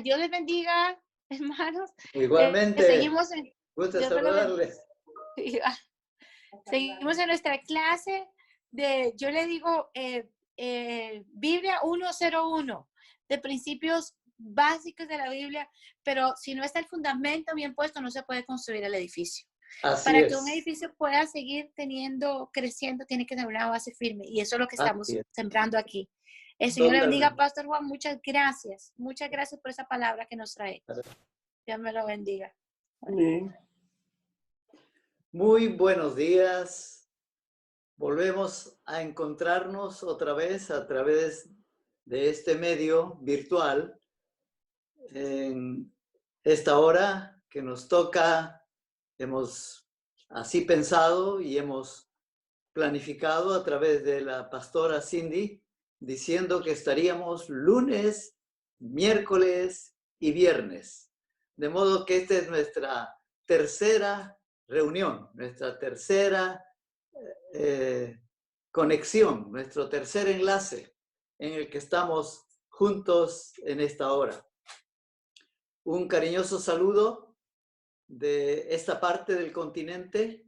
Dios les bendiga, hermanos. Igualmente, Seguimos en, gusto Dios me lo saludarles. bendiga. Seguimos en nuestra clase de, yo le digo, Biblia 101, de principios básicos de la Biblia, pero si no está el fundamento bien puesto, no se puede construir el edificio. Así Para que un es, edificio pueda seguir creciendo, tiene que tener una base firme. Y eso es lo que estamos así es, sembrando aquí. El Señor le bendiga, totalmente. Pastor Juan. Muchas gracias. Muchas gracias por esa palabra que nos trae. Dios me lo bendiga. Amén. Muy buenos días. Volvemos a encontrarnos otra vez a través de este medio virtual en esta hora que nos toca. Hemos así pensado y hemos planificado a través de la pastora Cindy, diciendo que estaríamos lunes, miércoles y viernes. De modo que esta es nuestra tercera reunión, nuestra tercera conexión, nuestro tercer enlace en el que estamos juntos en esta hora. Un cariñoso saludo de esta parte del continente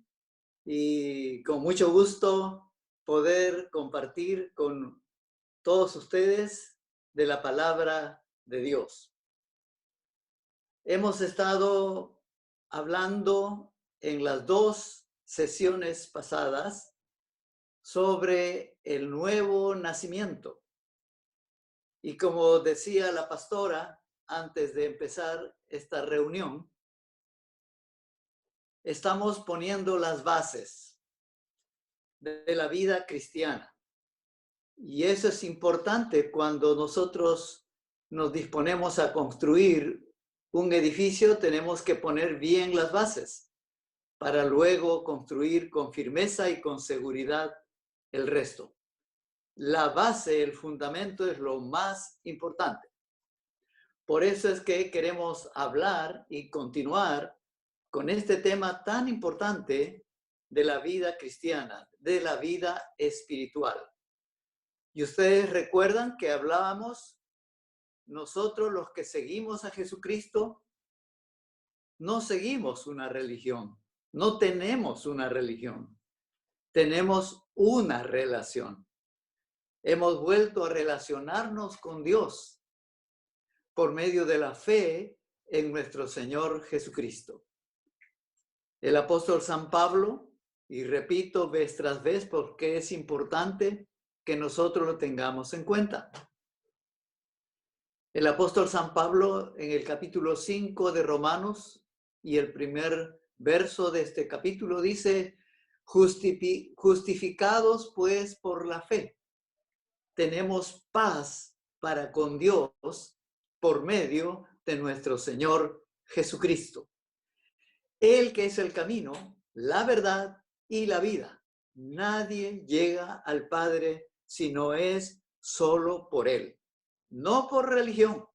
y con mucho gusto poder compartir con todos ustedes de la palabra de Dios. Hemos estado hablando en las dos sesiones pasadas sobre el nuevo nacimiento. Y como decía la pastora antes de empezar esta reunión, estamos poniendo las bases de la vida cristiana. Y eso es importante cuando nosotros nos disponemos a construir un edificio, tenemos que poner bien las bases para luego construir con firmeza y con seguridad el resto. La base, el fundamento es lo más importante. Por eso es que queremos hablar y continuar con este tema tan importante de la vida cristiana, de la vida espiritual. Y ustedes recuerdan que hablábamos, nosotros los que seguimos a Jesucristo, no seguimos una religión, no tenemos una religión, tenemos una relación. Hemos vuelto a relacionarnos con Dios por medio de la fe en nuestro Señor Jesucristo. El apóstol San Pablo, y repito vez tras vez porque es importante que nosotros lo tengamos en cuenta. El apóstol San Pablo en el capítulo 5 de Romanos y el primer verso de este capítulo dice, justificados pues por la fe, tenemos paz para con Dios por medio de nuestro Señor Jesucristo. Él que es el camino, la verdad y la vida. Nadie llega al Padre si no es solo por Él. No por religión,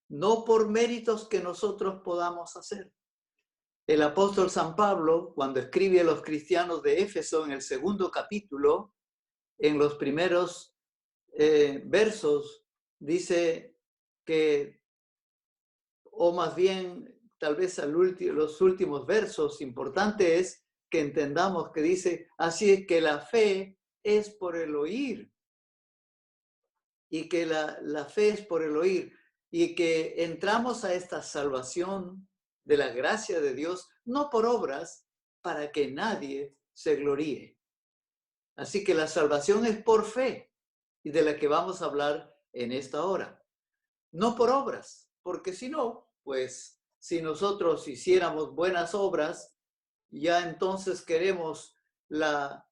no por méritos que nosotros podamos hacer. El apóstol San Pablo, cuando escribe a los cristianos de Éfeso en el segundo capítulo, en los primeros versos, dice que, o más bien, tal vez los últimos versos, importante es que entendamos que dice, así es que la fe es por el oír, y que la fe es por el oír, y que entramos a esta salvación de la gracia de Dios, no por obras, para que nadie se gloríe. Así que la salvación es por fe, y de la que vamos a hablar en esta hora. No por obras, porque si no, pues si nosotros hiciéramos buenas obras, ya entonces queremos la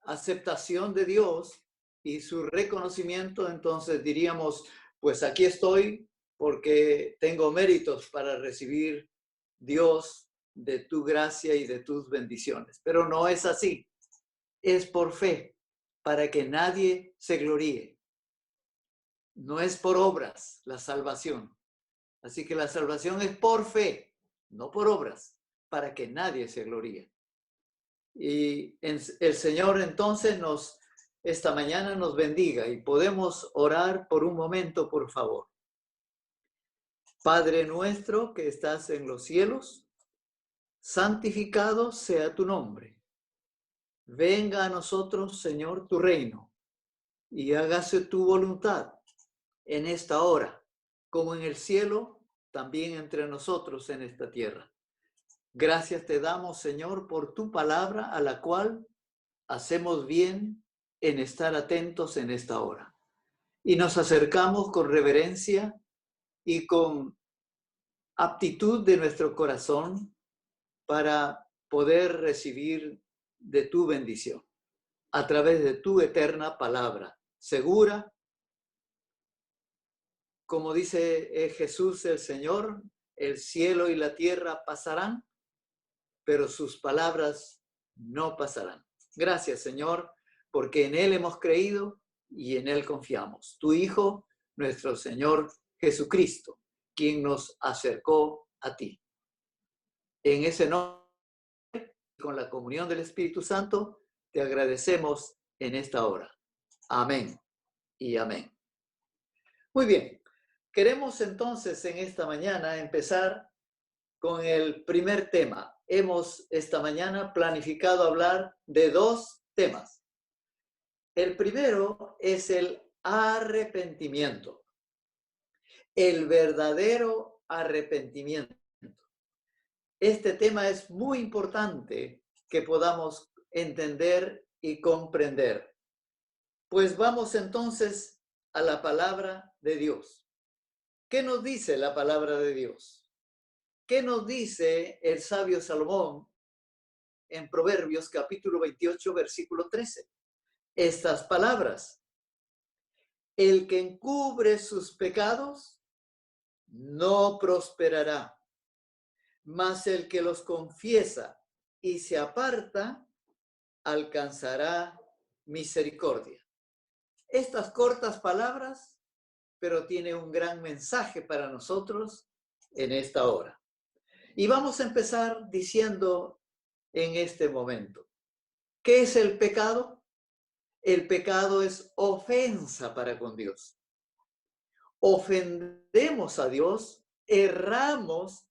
aceptación de Dios y su reconocimiento, entonces diríamos, pues aquí estoy porque tengo méritos para recibir Dios de tu gracia y de tus bendiciones. Pero no es así, es por fe, para que nadie se gloríe. No es por obras la salvación. Así que la salvación es por fe, no por obras, para que nadie se gloríe. Y el Señor entonces esta mañana nos bendiga y podemos orar por un momento, por favor. Padre nuestro que estás en los cielos, santificado sea tu nombre. Venga a nosotros, Señor, tu reino, y hágase tu voluntad en esta hora, como en el cielo, también entre nosotros en esta tierra. Gracias te damos, Señor, por tu palabra, a la cual hacemos bien en estar atentos en esta hora. Y nos acercamos con reverencia y con aptitud de nuestro corazón para poder recibir de tu bendición a través de tu eterna palabra, segura. Como dice Jesús el Señor, el cielo y la tierra pasarán, pero sus palabras no pasarán. Gracias, Señor, porque en Él hemos creído y en Él confiamos. Tu Hijo, nuestro Señor Jesucristo, quien nos acercó a ti. En ese nombre, con la comunión del Espíritu Santo, te agradecemos en esta hora. Amén y amén. Muy bien, queremos entonces en esta mañana empezar con el primer tema. Hemos esta mañana planificado hablar de dos temas. El primero es el arrepentimiento, el verdadero arrepentimiento. Este tema es muy importante que podamos entender y comprender. Pues vamos entonces a la palabra de Dios. ¿Qué nos dice la palabra de Dios? ¿Qué nos dice el sabio Salomón en Proverbios capítulo 28, versículo 13? Estas palabras: el que encubre sus pecados no prosperará, mas el que los confiesa y se aparta alcanzará misericordia. Estas cortas palabras, pero tiene un gran mensaje para nosotros en esta hora. Y vamos a empezar diciendo en este momento, ¿qué es el pecado? El pecado es ofensa para con Dios. Ofendemos a Dios, erramos,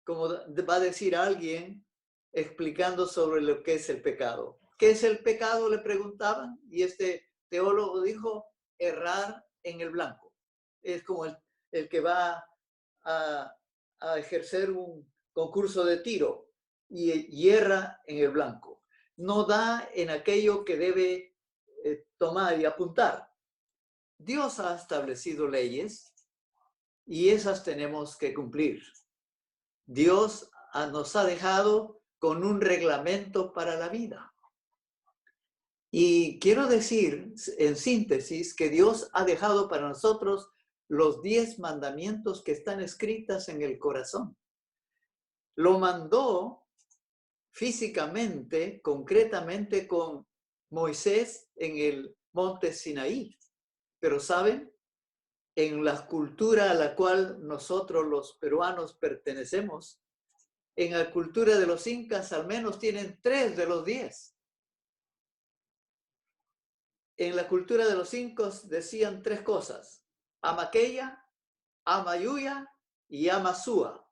como va a decir alguien explicando sobre lo que es el pecado. ¿Qué es el pecado?, le preguntaban, y este teólogo dijo: errar en el blanco. Es como el que va a ejercer un concurso de tiro y erra en el blanco. No da en aquello que debe tomar y apuntar. Dios ha establecido leyes y esas tenemos que cumplir. Dios nos ha dejado con un reglamento para la vida. Y quiero decir, en síntesis, que Dios ha dejado para nosotros los 10 mandamientos que están escritas en el corazón. Lo mandó físicamente, concretamente con Moisés en el monte Sinaí. Pero ¿saben? En la cultura a la cual nosotros los peruanos pertenecemos, en la cultura de los incas al menos tienen 3 de los 10. En la cultura de los incas decían 3 cosas: Amaqueya, Amayuya y Amasúa,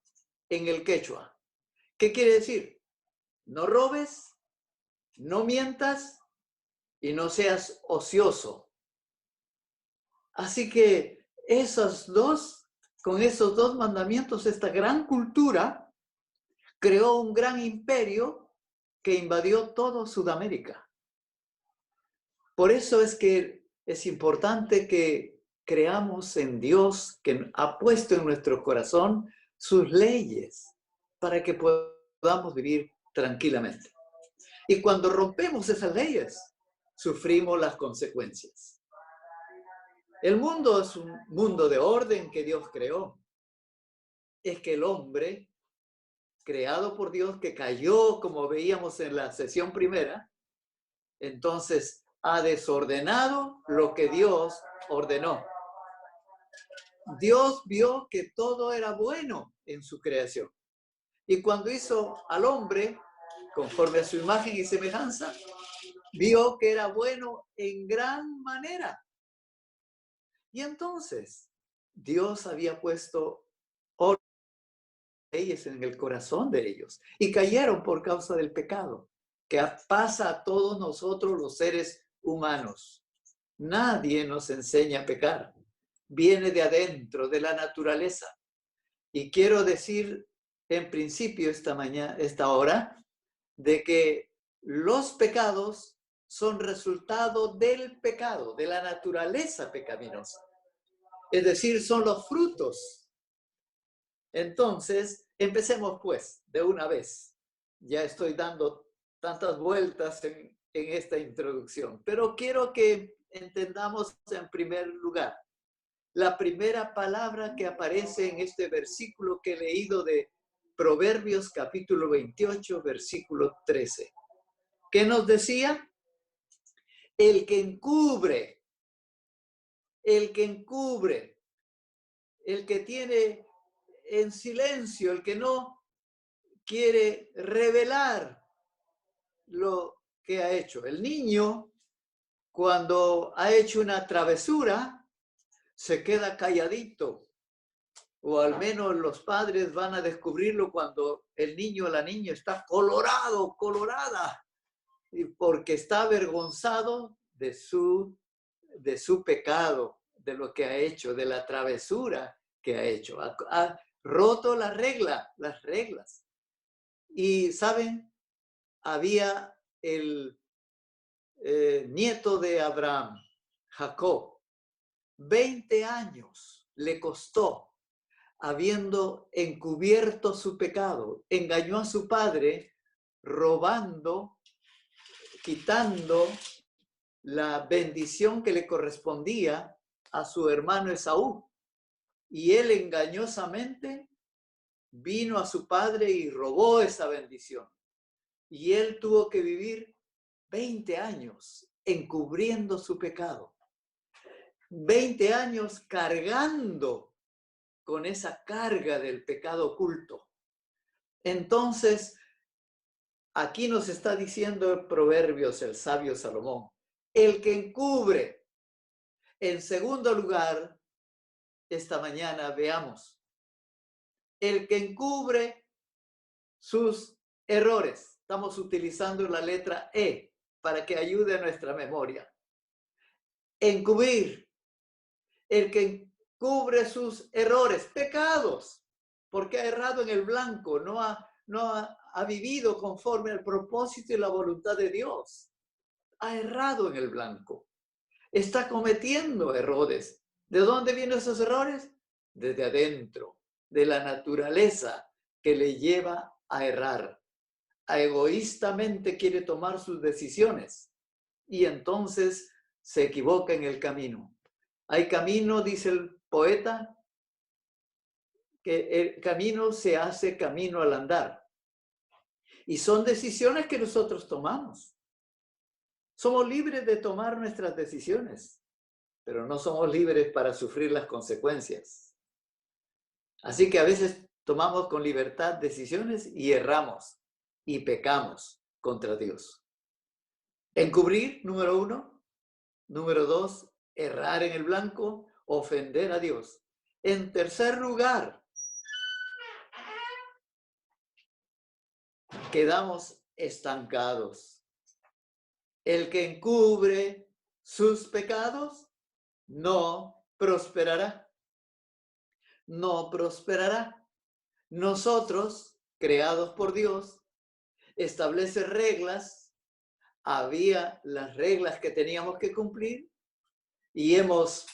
en el quechua. ¿Qué quiere decir? No robes, no mientas y no seas ocioso. Así que con esos 2 mandamientos, esta gran cultura creó un gran imperio que invadió todo Sudamérica. Por eso es que es importante que creamos en Dios, que ha puesto en nuestro corazón sus leyes para que podamos vivir tranquilamente. Y cuando rompemos esas leyes, sufrimos las consecuencias. El mundo es un mundo de orden que Dios creó. Es que el hombre, creado por Dios, que cayó, como veíamos en la sesión primera, entonces ha desordenado lo que Dios ordenó. Dios vio que todo era bueno en su creación. Y cuando hizo al hombre, conforme a su imagen y semejanza, vio que era bueno en gran manera. Y entonces, Dios había puesto leyes en el corazón de ellos y cayeron por causa del pecado que pasa a todos nosotros los seres humanos. Nadie nos enseña a pecar. Viene de adentro, de la naturaleza. Y quiero decir en principio esta hora, de que los pecados son resultado del pecado, de la naturaleza pecaminosa. Es decir, son los frutos. Entonces, empecemos pues de una vez. Ya estoy dando tantas vueltas en esta introducción, pero quiero que entendamos en primer lugar la primera palabra que aparece en este versículo que he leído de Proverbios capítulo 28, versículo 13. ¿Qué nos decía? El que encubre, el que tiene en silencio, el que no quiere revelar lo que ha hecho. El niño, cuando ha hecho una travesura, se queda calladito, o al menos los padres van a descubrirlo cuando el niño o la niña está colorado, colorada, porque está avergonzado de su pecado, de lo que ha hecho, de la travesura que ha hecho. Ha roto las reglas. Y, ¿saben? Había el nieto de Abraham, Jacob. 20 años le costó, habiendo encubierto su pecado. Engañó a su padre, robando, quitando la bendición que le correspondía a su hermano Esaú. Y él engañosamente vino a su padre y robó esa bendición. Y él tuvo que vivir 20 años encubriendo su pecado. 20 años cargando con esa carga del pecado oculto. Entonces, aquí nos está diciendo en Proverbios el sabio Salomón, el que encubre. En segundo lugar, esta mañana veamos, el que encubre sus errores. Estamos utilizando la letra E para que ayude a nuestra memoria. Encubrir, el que cubre sus errores, pecados, porque ha errado en el blanco, no ha vivido conforme al propósito y la voluntad de Dios. Ha errado en el blanco. Está cometiendo errores. ¿De dónde vienen esos errores? Desde adentro, de la naturaleza que le lleva a errar. Egoístamente quiere tomar sus decisiones y entonces se equivoca en el camino. Hay camino, dice el poeta, que el camino se hace camino al andar. Y son decisiones que nosotros tomamos. Somos libres de tomar nuestras decisiones, pero no somos libres para sufrir las consecuencias. Así que a veces tomamos con libertad decisiones y erramos y pecamos contra Dios. Encubrir, número 1. Número 2, errar en el blanco, ofender a Dios. En tercer lugar, quedamos estancados. El que encubre sus pecados no prosperará. No prosperará. Nosotros, creados por Dios, establece reglas. Había las reglas que teníamos que cumplir y hemos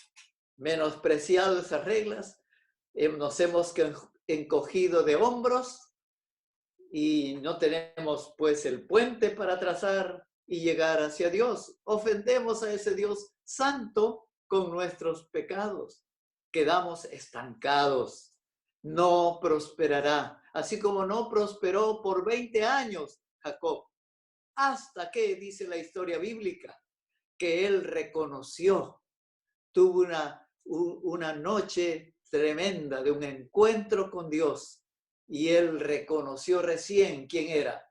menospreciado esas reglas. Nos hemos encogido de hombros y no tenemos pues el puente para trazar y llegar hacia Dios. Ofendemos a ese Dios santo con nuestros pecados. Quedamos estancados. No prosperará. Así como no prosperó por 20 años Jacob. Hasta que, dice la historia bíblica, que él reconoció, tuvo una noche tremenda de un encuentro con Dios y él reconoció recién quién era.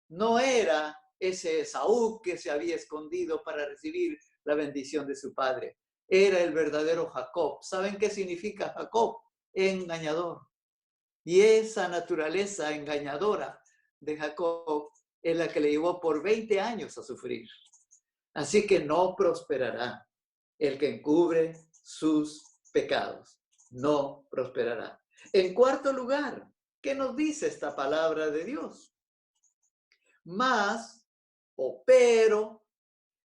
No era ese Esaú que se había escondido para recibir la bendición de su padre. era el verdadero Jacob. ¿Saben qué significa Jacob? Engañador. Y esa naturaleza engañadora de Jacob es la que le llevó por 20 años a sufrir. Así que no prosperará el que encubre sus pecados. No prosperará. En cuarto lugar, ¿qué nos dice esta palabra de Dios? Más o pero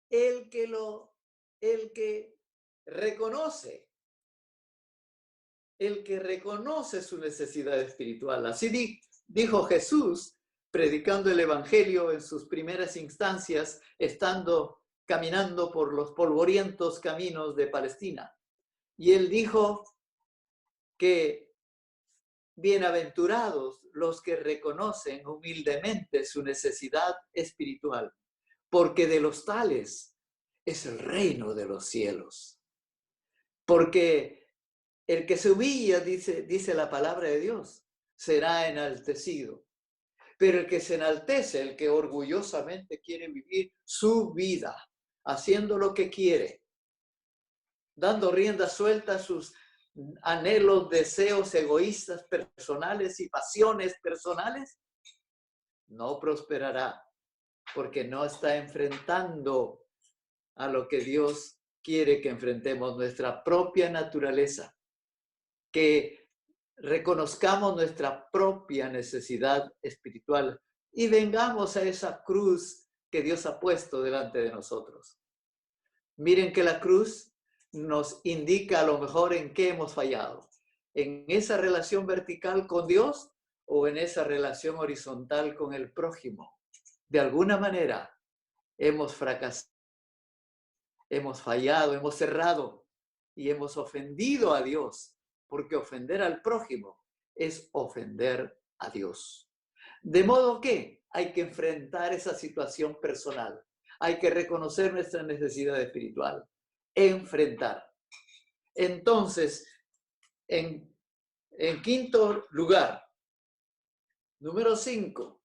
el que reconoce su necesidad espiritual. Así dijo Jesús, predicando el evangelio en sus primeras instancias, caminando por los polvorientos caminos de Palestina. Y él dijo que bienaventurados los que reconocen humildemente su necesidad espiritual, porque de los tales es el reino de los cielos. Porque el que se humilla, dice la palabra de Dios, será enaltecido. Pero el que se enaltece, el que orgullosamente quiere vivir su vida, haciendo lo que quiere, dando rienda suelta a sus anhelos, deseos egoístas personales y pasiones personales, no prosperará, porque no está enfrentando a lo que Dios quiere que enfrentemos, nuestra propia naturaleza, que reconozcamos nuestra propia necesidad espiritual y vengamos a esa cruz que Dios ha puesto delante de nosotros. Miren que la cruz nos indica a lo mejor en qué hemos fallado, en esa relación vertical con Dios o en esa relación horizontal con el prójimo. De alguna manera hemos fracasado, hemos fallado, hemos errado y hemos ofendido a Dios, porque ofender al prójimo es ofender a Dios. De modo que hay que enfrentar esa situación personal, hay que reconocer nuestra necesidad espiritual, enfrentar. Entonces, en quinto lugar, número 5,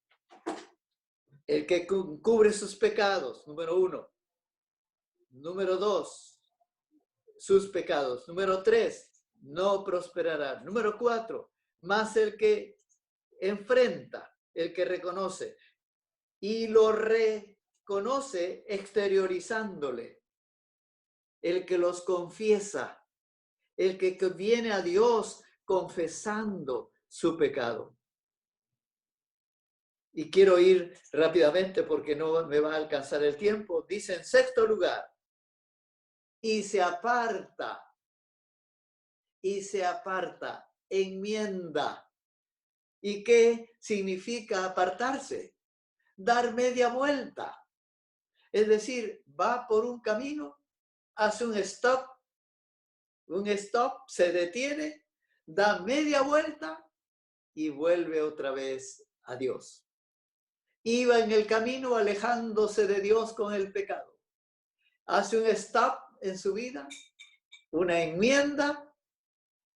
el que cubre sus pecados, número 1. Número 2, sus pecados. Número 3, no prosperará. Número 4, más el que enfrenta, el que reconoce y lo reconoce exteriorizándole, el que los confiesa, el que viene a Dios confesando su pecado. Y quiero ir rápidamente porque no me va a alcanzar el tiempo. Dice en sexto lugar, y se aparta, enmienda. ¿Y qué significa apartarse? Dar media vuelta. Es decir, va por un camino, hace un stop, se detiene, da media vuelta y vuelve otra vez a Dios. Iba en el camino alejándose de Dios con el pecado. Hace un stop en su vida, una enmienda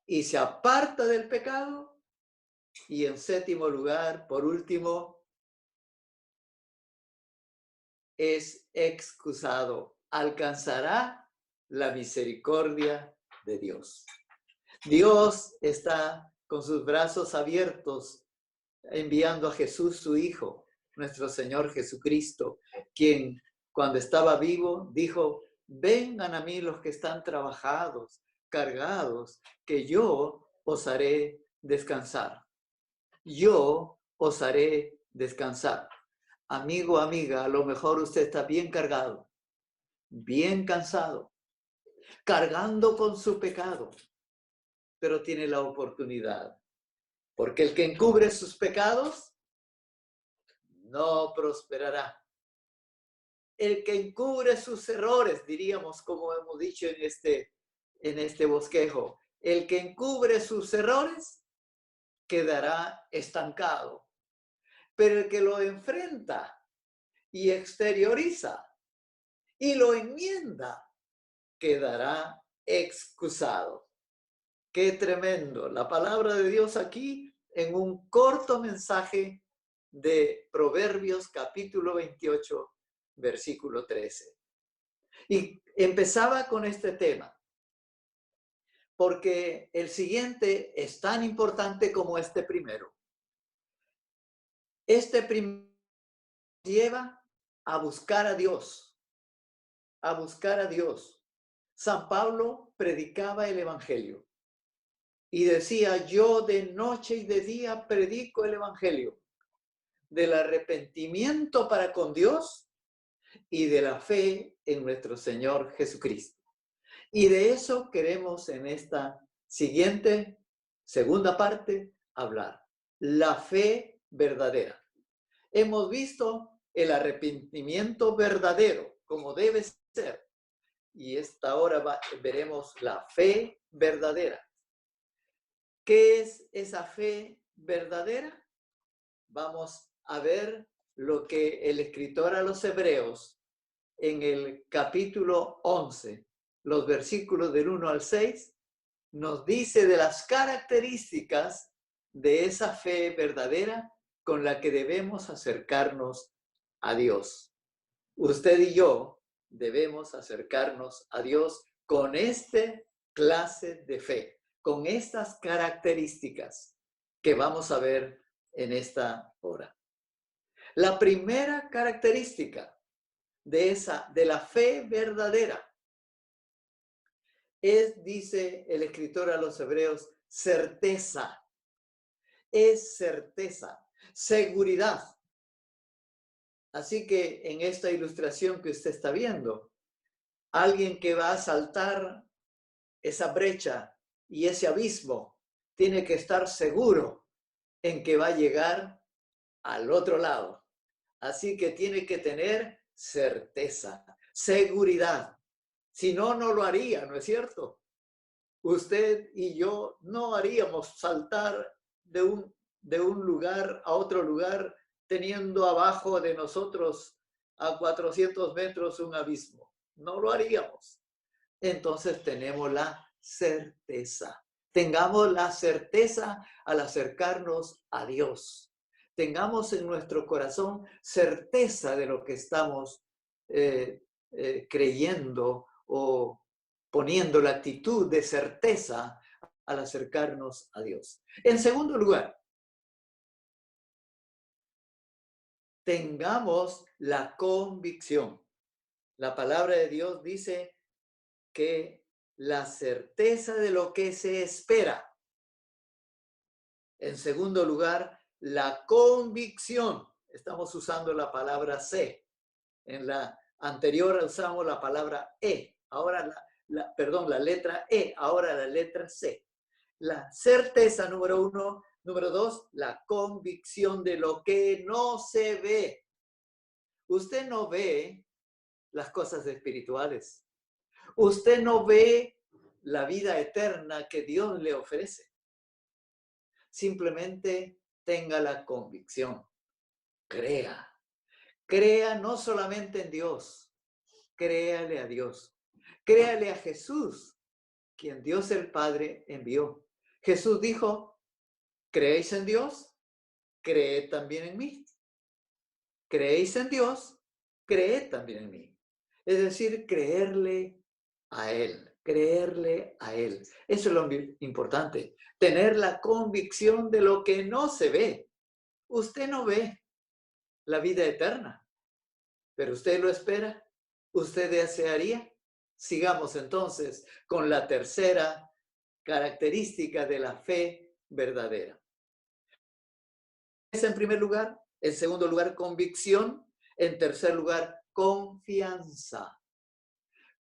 y se aparta del pecado. Y en séptimo lugar, por último, es excusado. Alcanzará la misericordia de Dios. Dios está con sus brazos abiertos enviando a Jesús, su Hijo, nuestro Señor Jesucristo, quien cuando estaba vivo dijo, vengan a mí los que están trabajados, cargados, que yo os haré descansar. Yo os haré descansar. Amigo, amiga, a lo mejor usted está bien cargado, bien cansado, cargando con su pecado, pero tiene la oportunidad. Porque el que encubre sus pecados no prosperará. El que encubre sus errores, diríamos como hemos dicho en este bosquejo, el que encubre sus errores quedará estancado. Pero el que lo enfrenta y exterioriza y lo enmienda, quedará excusado. ¡Qué tremendo! La palabra de Dios aquí en un corto mensaje de Proverbios capítulo 28, versículo 13. Y empezaba con este tema. porque el siguiente es tan importante como este primero. Este primero lleva a buscar a Dios, a buscar a Dios. San Pablo predicaba el Evangelio y decía, yo de noche y de día predico el Evangelio del arrepentimiento para con Dios y de la fe en nuestro Señor Jesucristo. Y de eso queremos en esta siguiente, segunda parte, hablar. La fe verdadera. Hemos visto el arrepentimiento verdadero, como debe ser. Y esta hora veremos la fe verdadera. ¿Qué es esa fe verdadera? Vamos a ver lo que el escritor a los Hebreos en el capítulo 11, los versículos del 1 al 6, nos dice de las características de esa fe verdadera con la que debemos acercarnos a Dios. Usted y yo debemos acercarnos a Dios con esta clase de fe, con estas características que vamos a ver en esta hora. La primera característica de la fe verdadera es, dice el escritor a los Hebreos, certeza. Es certeza, seguridad. Así que en esta ilustración que usted está viendo, alguien que va a saltar esa brecha y ese abismo tiene que estar seguro en que va a llegar al otro lado. Así que tiene que tener certeza, seguridad. Si no, no lo haría, ¿no es cierto? Usted y yo no haríamos saltar de un lugar a otro lugar teniendo abajo de nosotros a 400 metros un abismo. No lo haríamos. Entonces tenemos la certeza. Tengamos la certeza al acercarnos a Dios. Tengamos en nuestro corazón certeza de lo que estamos creyendo o poniendo la actitud de certeza al acercarnos a Dios. En segundo lugar, tengamos la convicción. La palabra de Dios dice que la certeza de lo que se espera. En segundo lugar, la convicción. Estamos usando la palabra C. En la anterior usamos la palabra E. Ahora la letra E. Ahora la letra C. La certeza número 1. Número 2, la convicción de lo que no se ve. Usted no ve las cosas espirituales. Usted no ve la vida eterna que Dios le ofrece. Simplemente tenga la convicción. Crea. Crea no solamente en Dios. Créale a Dios. Créale a Jesús, quien Dios el Padre envió. Jesús dijo, ¿creéis en Dios? Creed también en mí. ¿Creéis en Dios? Creed también en mí. Es decir, creerle a Él, creerle a Él. Eso es lo importante, tener la convicción de lo que no se ve. Usted no ve la vida eterna, pero usted lo espera, usted desearía. Sigamos entonces con la tercera característica de la fe verdadera. Es en primer lugar, en segundo lugar, convicción, en tercer lugar, confianza.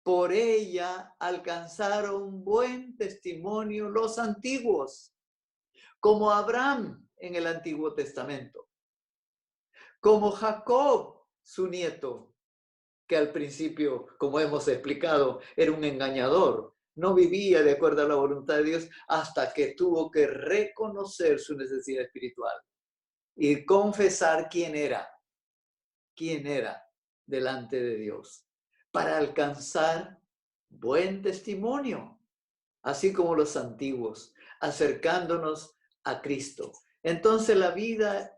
Por ella alcanzaron buen testimonio los antiguos, como Abraham en el Antiguo Testamento, como Jacob, su nieto, que al principio, como hemos explicado, era un engañador, no vivía de acuerdo a la voluntad de Dios hasta que tuvo que reconocer su necesidad espiritual y confesar quién era delante de Dios, para alcanzar buen testimonio, así como los antiguos, acercándonos a Cristo. Entonces la vida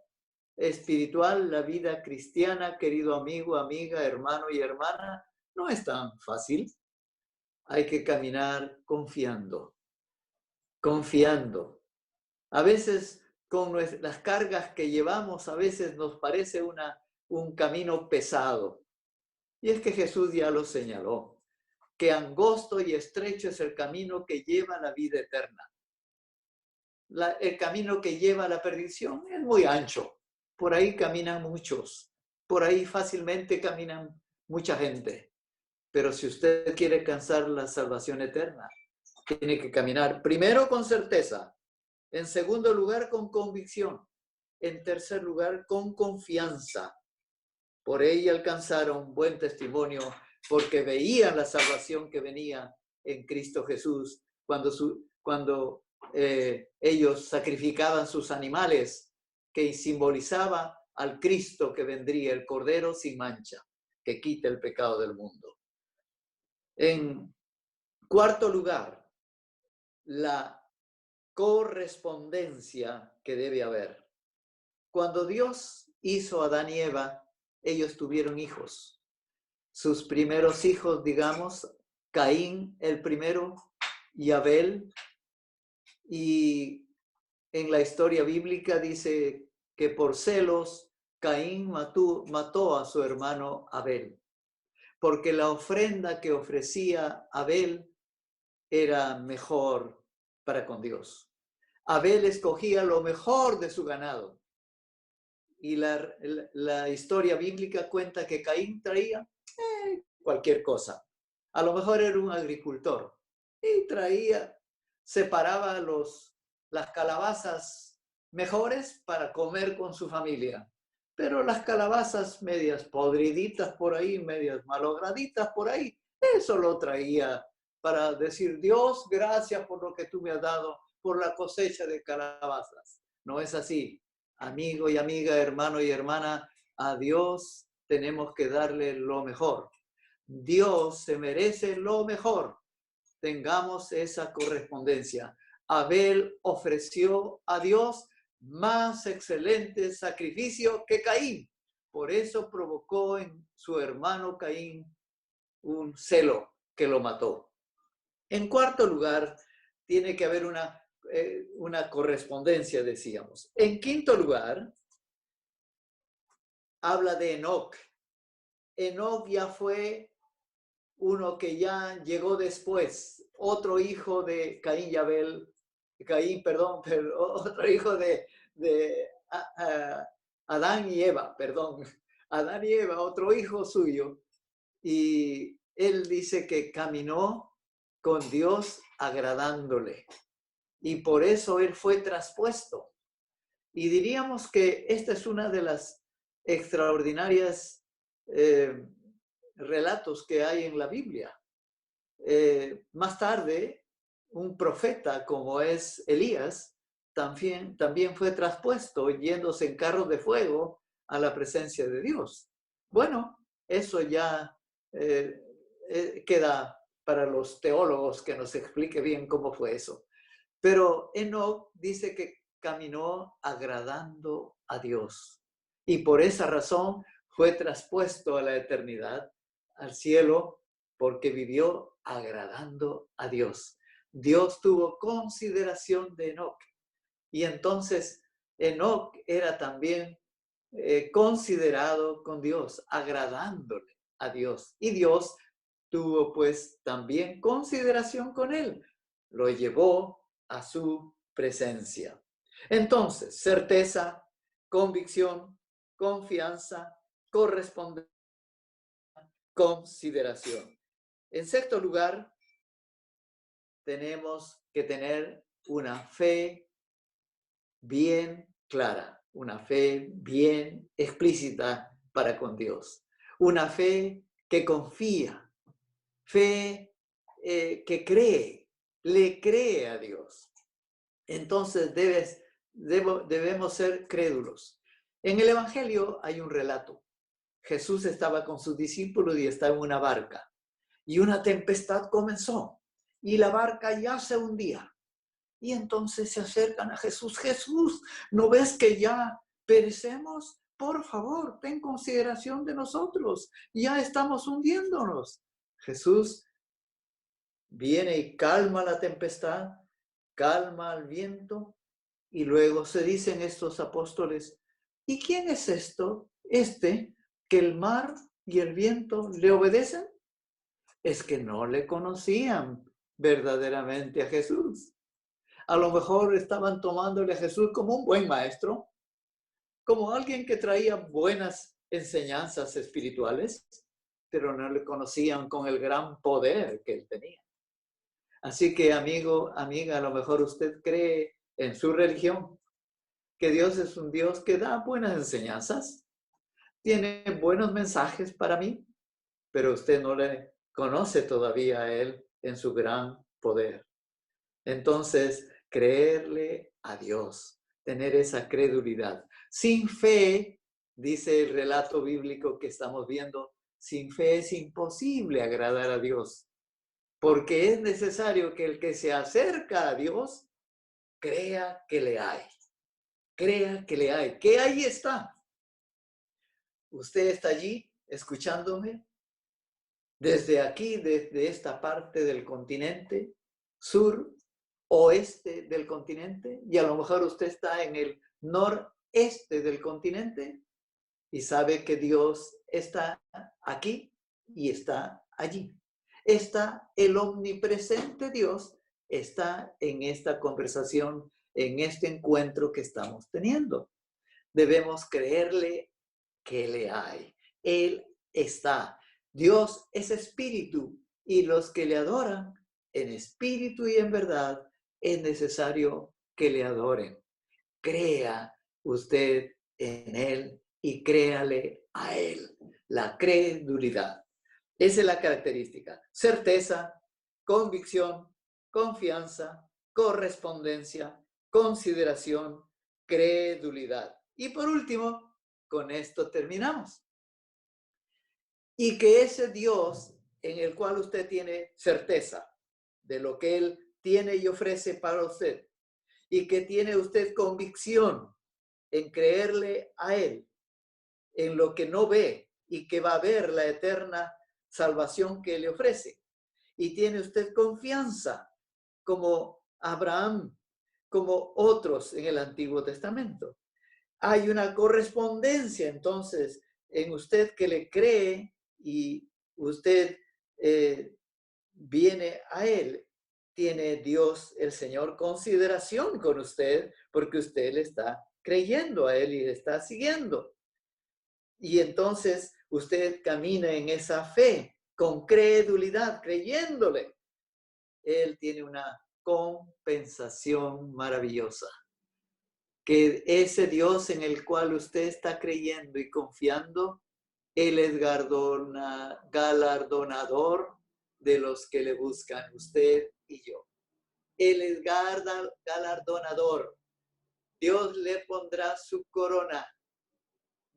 espiritual, la vida cristiana, querido amigo, amiga, hermano y hermana, no es tan fácil. Hay que caminar confiando. confiando. A veces con las cargas que llevamos, a veces nos parece un camino pesado. Y es que Jesús ya lo señaló, que angosto y estrecho es el camino que lleva a la vida eterna. El camino que lleva a la perdición es muy ancho. Por ahí caminan muchos. Por ahí fácilmente caminan mucha gente. Pero si usted quiere alcanzar la salvación eterna, tiene que caminar primero con certeza, en segundo lugar con convicción, en tercer lugar con confianza. Por ella alcanzaron buen testimonio porque veían la salvación que venía en Cristo Jesús cuando ellos sacrificaban sus animales que simbolizaba al Cristo que vendría, el Cordero sin mancha, que quita el pecado del mundo. En cuarto lugar, la correspondencia que debe haber. Cuando Dios hizo a Adán y Eva, ellos tuvieron hijos. Sus primeros hijos, digamos, Caín el primero y Abel. Y en la historia bíblica dice que por celos Caín mató a su hermano Abel, porque la ofrenda que ofrecía Abel era mejor para con Dios. Abel escogía lo mejor de su ganado. Y la historia bíblica cuenta que Caín traía cualquier cosa. A lo mejor era un agricultor y separaba las calabazas mejores para comer con su familia. Pero las calabazas medias podriditas por ahí, medias malograditas por ahí, eso lo traía para decir, Dios, gracias por lo que tú me has dado, por la cosecha de calabazas. No es así. Amigo y amiga, hermano y hermana, a Dios tenemos que darle lo mejor. Dios se merece lo mejor. Tengamos esa correspondencia. Abel ofreció a Dios más excelente sacrificio que Caín. Por eso provocó en su hermano Caín un celo que lo mató. En cuarto lugar, tiene que haber una correspondencia, decíamos. En quinto lugar, habla de Enoc. Enoc ya fue uno que ya llegó después, otro hijo de Caín y Abel, otro hijo de Adán y Eva, Adán y Eva, otro hijo suyo. Y él dice que caminó con Dios agradándole. Y por eso él fue traspuesto. Y diríamos que esta es una de las extraordinarias relatos que hay en la Biblia. Más tarde, un profeta como es Elías, también fue traspuesto yéndose en carros de fuego a la presencia de Dios. Bueno, eso ya queda para los teólogos que nos explique bien cómo fue eso. Pero Enoc dice que caminó agradando a Dios. Y por esa razón fue traspuesto a la eternidad, al cielo, porque vivió agradando a Dios. Dios tuvo consideración de Enoc. Y entonces Enoc era también considerado con Dios, agradándole a Dios. Y Dios tuvo pues también consideración con él. Lo llevó a su presencia. Entonces, certeza, convicción, confianza, correspondencia, consideración. En sexto lugar, tenemos que tener una fe bien clara, una fe bien explícita para con Dios, una fe que confía, fe que cree, le cree a Dios. Entonces debemos ser crédulos. En el Evangelio hay un relato. Jesús estaba con sus discípulos y estaba en una barca. Y una tempestad comenzó. Y la barca ya se hundía. Y entonces se acercan a Jesús. Jesús, ¿no ves que ya perecemos? Por favor, ten consideración de nosotros. Ya estamos hundiéndonos. Jesús viene y calma la tempestad, calma al viento, y luego se dicen estos apóstoles, ¿y quién es esto? Que el mar y el viento le obedecen. Es que no le conocían verdaderamente a Jesús. A lo mejor estaban tomándole a Jesús como un buen maestro, como alguien que traía buenas enseñanzas espirituales, pero no le conocían con el gran poder que él tenía. Así que, amigo, amiga, a lo mejor usted cree en su religión que Dios es un Dios que da buenas enseñanzas, tiene buenos mensajes para mí, pero usted no le conoce todavía a Él en su gran poder. Entonces, creerle a Dios, tener esa credulidad. Sin fe, dice el relato bíblico que estamos viendo, sin fe es imposible agradar a Dios, porque es necesario que el que se acerca a Dios crea que le hay. Crea que le hay, que ahí está. Usted está allí escuchándome desde aquí, desde esta parte del continente, sur, oeste del continente, y a lo mejor usted está en el noreste del continente y sabe que Dios está aquí y está allí. Está el omnipresente Dios, está en esta conversación, en este encuentro que estamos teniendo. Debemos creerle que le hay. Él está. Dios es espíritu y los que le adoran en espíritu y en verdad es necesario que le adoren. Crea usted en Él y créale a Él. La credulidad. Esa es la característica. Certeza, convicción, confianza, correspondencia, consideración, credulidad. Y por último, con esto terminamos. Y que ese Dios en el cual usted tiene certeza de lo que Él tiene y ofrece para usted, y que tiene usted convicción en creerle a Él, en lo que no ve y que va a ver la eterna salvación que le ofrece. Y tiene usted confianza como Abraham, como otros en el Antiguo Testamento. Hay una correspondencia entonces en usted que le cree y usted viene a Él. Tiene Dios, el Señor, consideración con usted porque usted le está creyendo a Él y le está siguiendo. Y entonces usted camina en esa fe, con credulidad, creyéndole. Él tiene una compensación maravillosa. Que ese Dios en el cual usted está creyendo y confiando, Él es galardonador de los que le buscan, usted y yo. Él es galardonador. Dios le pondrá su corona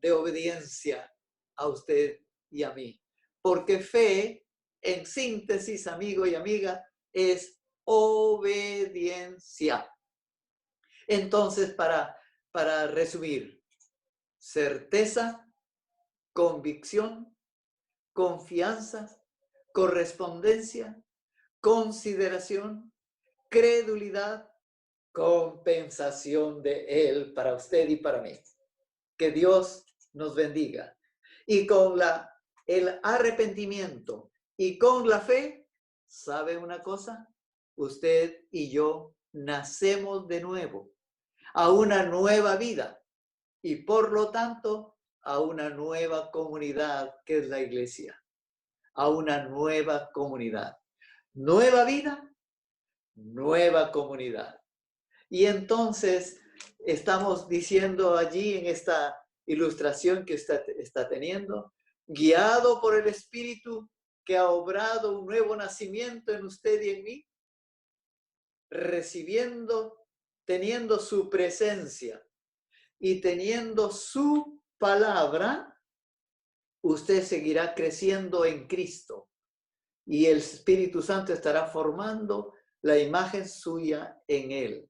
de obediencia a usted y a mí. Porque fe, en síntesis, amigo y amiga, es obediencia. Entonces, para resumir, certeza, convicción, confianza, correspondencia, consideración, credulidad, compensación de Él para usted y para mí. Que Dios nos bendiga. Y con el arrepentimiento y con la fe, ¿sabe una cosa? Usted y yo nacemos de nuevo a una nueva vida y por lo tanto a una nueva comunidad que es la iglesia, a una nueva comunidad. Nueva vida, nueva comunidad. Y entonces estamos diciendo allí en esta ilustración que está teniendo, guiado por el Espíritu que ha obrado un nuevo nacimiento en usted y en mí, recibiendo, teniendo su presencia y teniendo su palabra, usted seguirá creciendo en Cristo y el Espíritu Santo estará formando la imagen suya en él.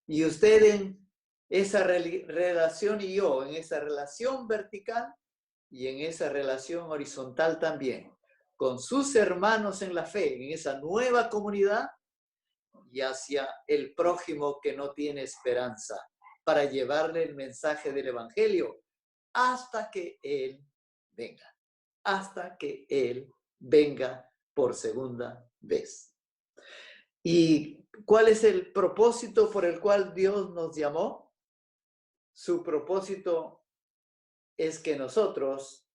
Y usted en esa relación y yo, en esa relación vertical y en esa relación horizontal también, con sus hermanos en la fe, en esa nueva comunidad, y hacia el prójimo que no tiene esperanza, para llevarle el mensaje del Evangelio hasta que Él venga, hasta que Él venga por segunda vez. ¿Y cuál es el propósito por el cual Dios nos llamó? Su propósito es que nosotros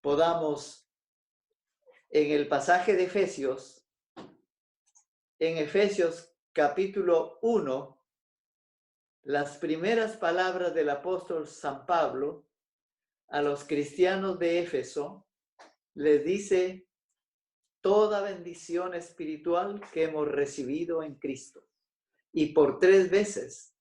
podamos, en el pasaje de Efesios, en Efesios capítulo 1, las primeras palabras del apóstol San Pablo a los cristianos de Éfeso, les dice toda bendición espiritual que hemos recibido en Cristo. Y por tres veces,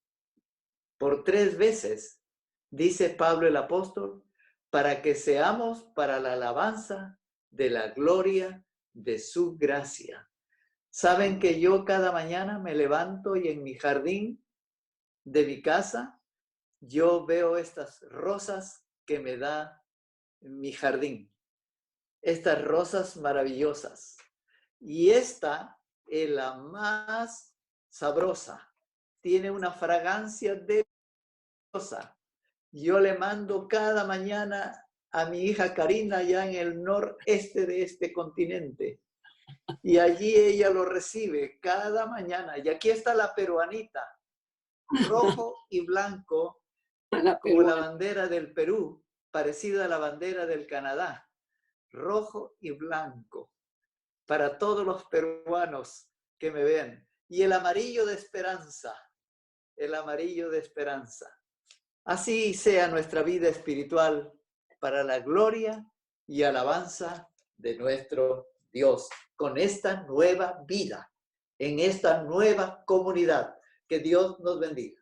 dice Pablo el apóstol, para que seamos para la alabanza de la gloria de su gracia. Saben que yo cada mañana me levanto y en mi jardín de mi casa, yo veo estas rosas que me da mi jardín. Estas rosas maravillosas. Y esta es la más sabrosa. Tiene una fragancia deliciosa. Yo le mando cada mañana a mi hija Karina allá en el noreste de este continente. Y allí ella lo recibe cada mañana. Y aquí está la peruanita, rojo y blanco, como la bandera del Perú, parecida a la bandera del Canadá. Rojo y blanco, para todos los peruanos que me ven. Y el amarillo de esperanza, el amarillo de esperanza. Así sea nuestra vida espiritual para la gloria y alabanza de nuestro Dios, con esta nueva vida, en esta nueva comunidad. Que Dios nos bendiga.